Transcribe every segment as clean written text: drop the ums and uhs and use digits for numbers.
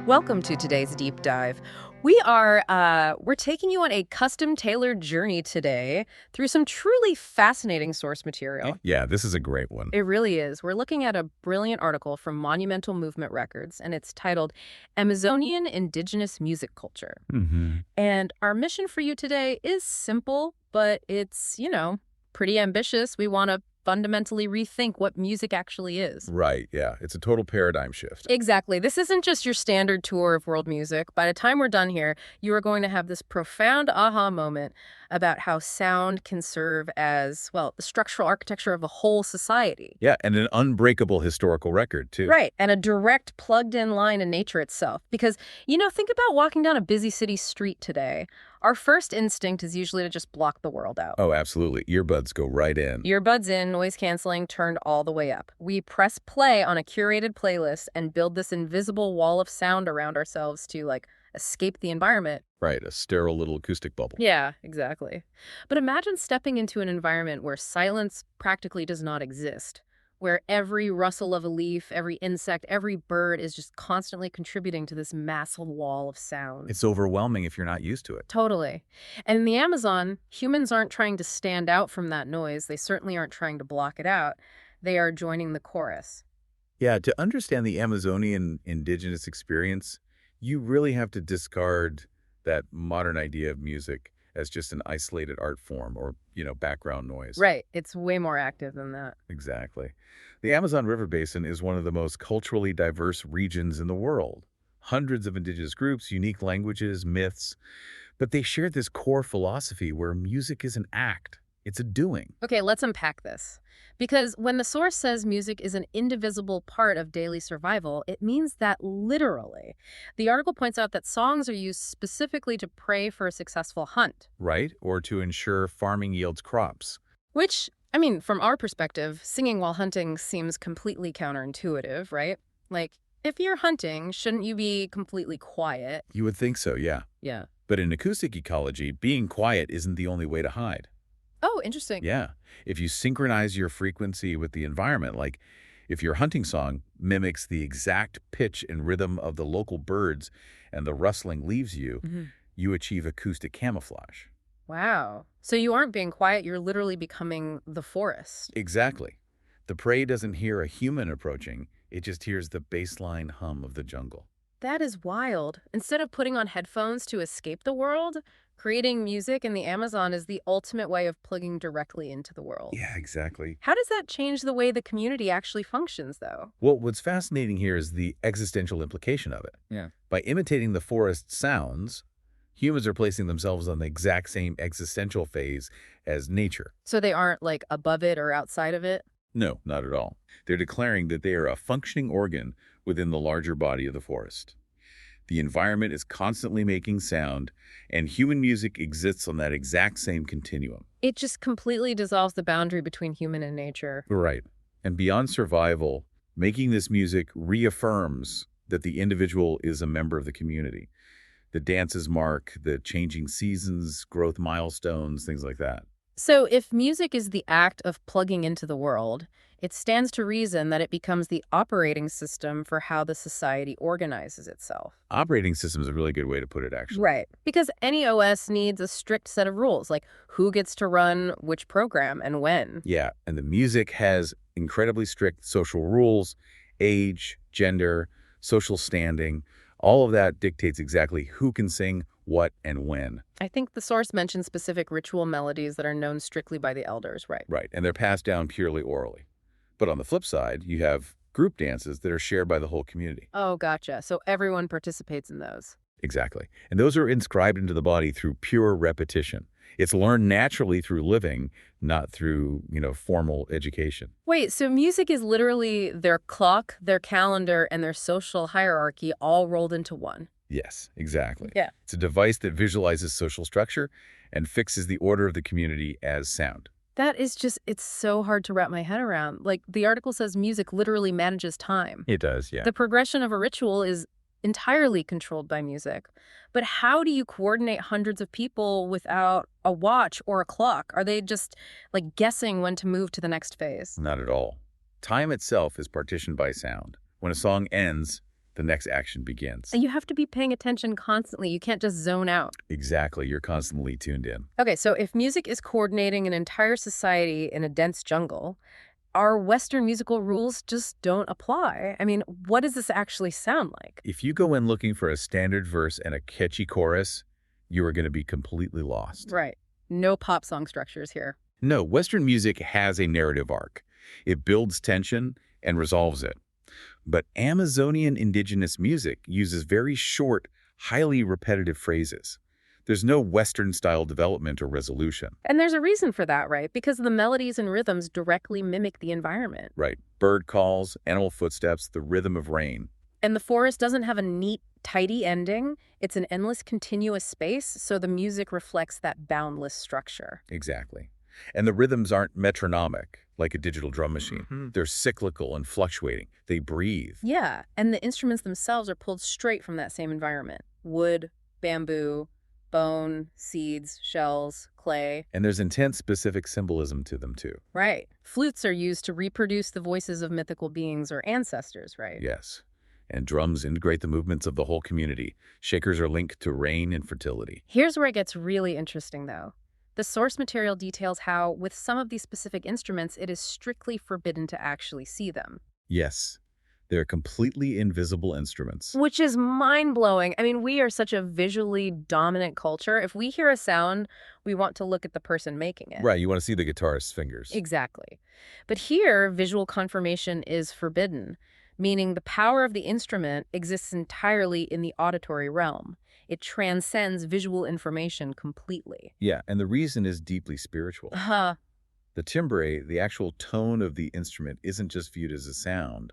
Welcome to today's deep dive. We're taking you on a custom-tailored journey today through some truly fascinating source material. Yeah, this is a great one. It really is. We're looking at a brilliant article from Monumental Movement Records, and it's titled Amazonian Indigenous Music Culture. And our mission for you today is simple, but it's, pretty ambitious. We want to fundamentally rethink what music actually is. Right, yeah. It's a total paradigm shift. Exactly. This isn't just your standard tour of world music. By the time we're done here, you are going to have this profound aha moment about how sound can serve as, well, the structural architecture of a whole society. Yeah, and an unbreakable historical record, too. Right, and a direct plugged-in line in nature itself. Because, think about walking down a busy city street today. Our first instinct is usually to just block the world out. Oh, absolutely. Earbuds go right in. Earbuds in, noise canceling turned all the way up. We press play on a curated playlist and build this invisible wall of sound around ourselves to, escape the environment. Right, a sterile little acoustic bubble. Yeah, exactly. But imagine stepping into an environment where silence practically does not exist, where every rustle of a leaf, every insect, every bird is just constantly contributing to this massive wall of sound. It's overwhelming if you're not used to it. Totally. And in the Amazon, humans aren't trying to stand out from that noise. They certainly aren't trying to block it out. They are joining the chorus. Yeah, to understand the Amazonian indigenous experience, you really have to discard that modern idea of music as just an isolated art form or, background noise. Right. It's way more active than that. Exactly. The Amazon River Basin is one of the most culturally diverse regions in the world. Hundreds of indigenous groups, unique languages, myths, but they share this core philosophy where music is an act. It's a doing. Okay, let's unpack this. Because when the source says music is an indivisible part of daily survival, it means that literally. The article points out that songs are used specifically to pray for a successful hunt. Right? Or to ensure farming yields crops. Which, from our perspective, singing while hunting seems completely counterintuitive, right? If you're hunting, shouldn't you be completely quiet? You would think so, yeah. Yeah. But in acoustic ecology, being quiet isn't the only way to hide. Oh, interesting. Yeah. If you synchronize your frequency with the environment, like if your hunting song mimics the exact pitch and rhythm of the local birds and the rustling leaves you achieve acoustic camouflage. Wow. So you aren't being quiet, you're literally becoming the forest. Exactly. The prey doesn't hear a human approaching, it just hears the baseline hum of the jungle. That is wild. Instead of putting on headphones to escape the world, creating music in the Amazon is the ultimate way of plugging directly into the world. Yeah, exactly. How does that change the way the community actually functions, though? Well, what's fascinating here is the existential implication of it. Yeah. By imitating the forest sounds, humans are placing themselves on the exact same existential phase as nature. So they aren't, above it or outside of it? No, not at all. They're declaring that they are a functioning organ within the larger body of the forest. The environment is constantly making sound, and human music exists on that exact same continuum. It just completely dissolves the boundary between human and nature. Right. And beyond survival, making this music reaffirms that the individual is a member of the community. The dances mark the changing seasons, growth milestones, things like that. So if music is the act of plugging into the world, it stands to reason that it becomes the operating system for how the society organizes itself. Operating system is a really good way to put it, actually. Right. Because any OS needs a strict set of rules, like who gets to run which program and when. Yeah, and the music has incredibly strict social rules, age, gender, social standing. All of that dictates exactly who can sing, what, and when. I think the source mentions specific ritual melodies that are known strictly by the elders, right? Right, and they're passed down purely orally. But on the flip side, you have group dances that are shared by the whole community. Oh, gotcha. So everyone participates in those. Exactly. And those are inscribed into the body through pure repetition. It's learned naturally through living, not through, formal education. Wait, so music is literally their clock, their calendar, and their social hierarchy all rolled into one? Yes, exactly. Yeah. It's a device that visualizes social structure and fixes the order of the community as sound. That is it's so hard to wrap my head around. The article says music literally manages time. It does, yeah. The progression of a ritual is entirely controlled by music. But how do you coordinate hundreds of people without a watch or a clock? Are they just, guessing when to move to the next phase? Not at all. Time itself is partitioned by sound. When a song ends, the next action begins. And you have to be paying attention constantly. You can't just zone out. Exactly. You're constantly tuned in. Okay, so if music is coordinating an entire society in a dense jungle, our Western musical rules just don't apply. I mean, what does this actually sound like? If you go in looking for a standard verse and a catchy chorus, you are going to be completely lost. Right. No pop song structures here. No, Western music has a narrative arc. It builds tension and resolves it. But Amazonian indigenous music uses very short, highly repetitive phrases. There's no Western-style development or resolution. And there's a reason for that, right? Because the melodies and rhythms directly mimic the environment. Right. Bird calls, animal footsteps, the rhythm of rain. And the forest doesn't have a neat, tidy ending. It's an endless, continuous space, so the music reflects that boundless structure. Exactly. And the rhythms aren't metronomic, like a digital drum machine. They're cyclical and fluctuating. They breathe. Yeah, and the instruments themselves are pulled straight from that same environment. Wood, bamboo, bone, seeds, shells, clay. And there's intense specific symbolism to them, too. Right. Flutes are used to reproduce the voices of mythical beings or ancestors, right? Yes. And drums integrate the movements of the whole community. Shakers are linked to rain and fertility. Here's where it gets really interesting, though. The source material details how, with some of these specific instruments, it is strictly forbidden to actually see them. Yes. They're completely invisible instruments. Which is mind-blowing. I mean, we are such a visually dominant culture. If we hear a sound, we want to look at the person making it. Right, you want to see the guitarist's fingers. Exactly. But here, visual confirmation is forbidden, meaning the power of the instrument exists entirely in the auditory realm. It transcends visual information completely. Yeah, and the reason is deeply spiritual. The timbre, the actual tone of the instrument, isn't just viewed as a sound.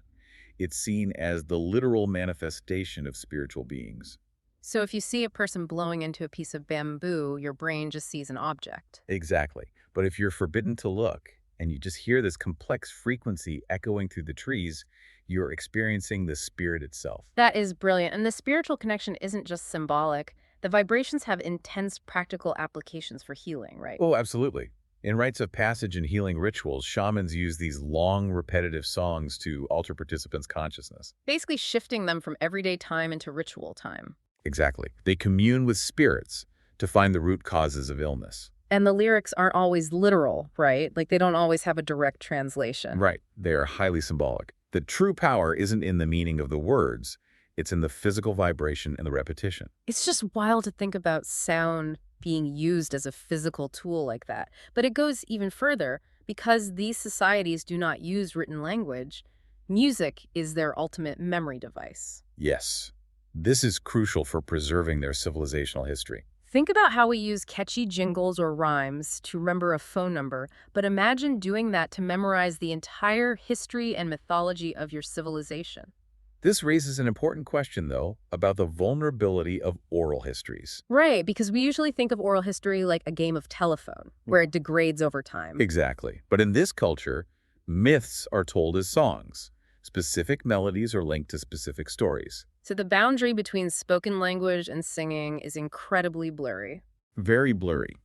It's seen as the literal manifestation of spiritual beings. So if you see a person blowing into a piece of bamboo, your brain just sees an object. Exactly. But if you're forbidden to look, and you just hear this complex frequency echoing through the trees, you're experiencing the spirit itself. That is brilliant. And the spiritual connection isn't just symbolic. The vibrations have intense practical applications for healing, right? Oh, absolutely. In rites of passage and healing rituals, shamans use these long, repetitive songs to alter participants' consciousness. Basically shifting them from everyday time into ritual time. Exactly. They commune with spirits to find the root causes of illness. And the lyrics aren't always literal, right? Like they don't always have a direct translation. Right. They are highly symbolic. The true power isn't in the meaning of the words. It's in the physical vibration and the repetition. It's just wild to think about sound being used as a physical tool like that. But it goes even further. Because these societies do not use written language, music is their ultimate memory device. Yes. This is crucial for preserving their civilizational history. Think about how we use catchy jingles or rhymes to remember a phone number, but imagine doing that to memorize the entire history and mythology of your civilization. This raises an important question, though, about the vulnerability of oral histories. Right, because we usually think of oral history like a game of telephone, where it degrades over time. Exactly. But in this culture, myths are told as songs. Specific melodies are linked to specific stories. So the boundary between spoken language and singing is incredibly blurry. Very blurry.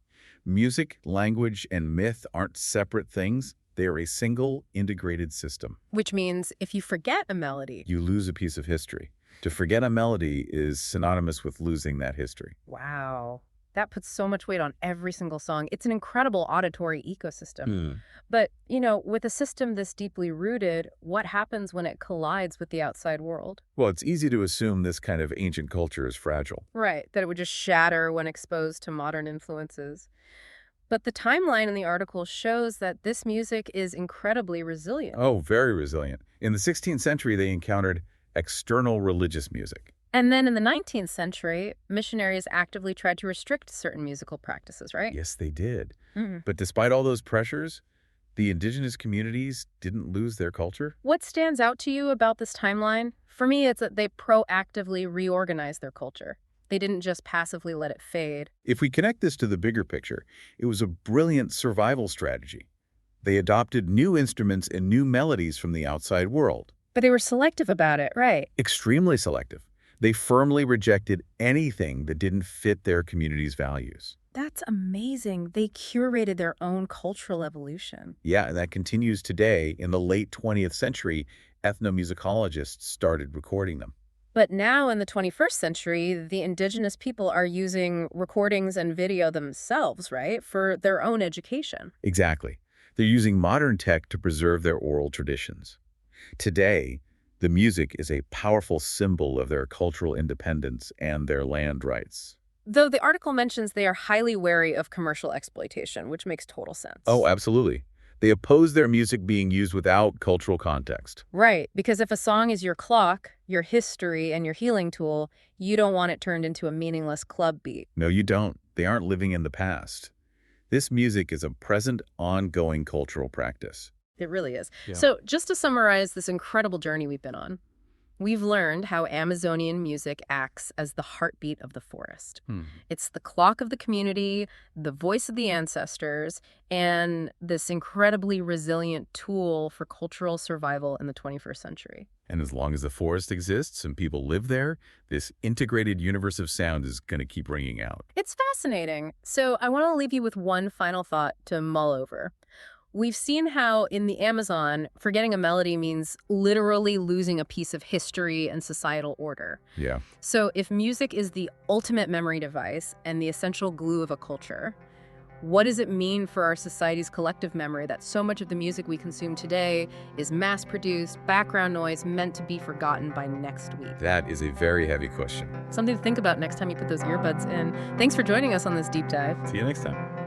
Music, language, and myth aren't separate things. They are a single, integrated system. Which means if you forget a melody, you lose a piece of history. To forget a melody is synonymous with losing that history. Wow. That puts so much weight on every single song. It's an incredible auditory ecosystem. But, with a system this deeply rooted, what happens when it collides with the outside world? Well, it's easy to assume this kind of ancient culture is fragile. Right, that it would just shatter when exposed to modern influences. But the timeline in the article shows that this music is incredibly resilient. Oh, very resilient. In the 16th century, they encountered external religious music. And then in the 19th century, missionaries actively tried to restrict certain musical practices, right? Yes, they did. But despite all those pressures, the indigenous communities didn't lose their culture. What stands out to you about this timeline? For me, it's that they proactively reorganized their culture. They didn't just passively let it fade. If we connect this to the bigger picture, it was a brilliant survival strategy. They adopted new instruments and new melodies from the outside world. But they were selective about it, right? Extremely selective. They firmly rejected anything that didn't fit their community's values. That's amazing. They curated their own cultural evolution. Yeah, and that continues today. In the late 20th century, ethnomusicologists started recording them. But now in the 21st century, the indigenous people are using recordings and video themselves, right, for their own education. Exactly. They're using modern tech to preserve their oral traditions. Today, the music is a powerful symbol of their cultural independence and their land rights. Though the article mentions they are highly wary of commercial exploitation, which makes total sense. Oh, absolutely. They oppose their music being used without cultural context. Right, because if a song is your clock, your history, and your healing tool, you don't want it turned into a meaningless club beat. No, you don't. They aren't living in the past. This music is a present, ongoing cultural practice. It really is. Yeah. So just to summarize this incredible journey we've been on, we've learned how Amazonian music acts as the heartbeat of the forest. It's the clock of the community, the voice of the ancestors, and this incredibly resilient tool for cultural survival in the 21st century. And as long as the forest exists and people live there, this integrated universe of sound is going to keep ringing out. It's fascinating. So I want to leave you with one final thought to mull over. We've seen how in the Amazon, forgetting a melody means literally losing a piece of history and societal order. Yeah. So if music is the ultimate memory device and the essential glue of a culture, what does it mean for our society's collective memory that so much of the music we consume today is mass-produced, background noise meant to be forgotten by next week? That is a very heavy question. Something to think about next time you put those earbuds in. Thanks for joining us on this deep dive. See you next time.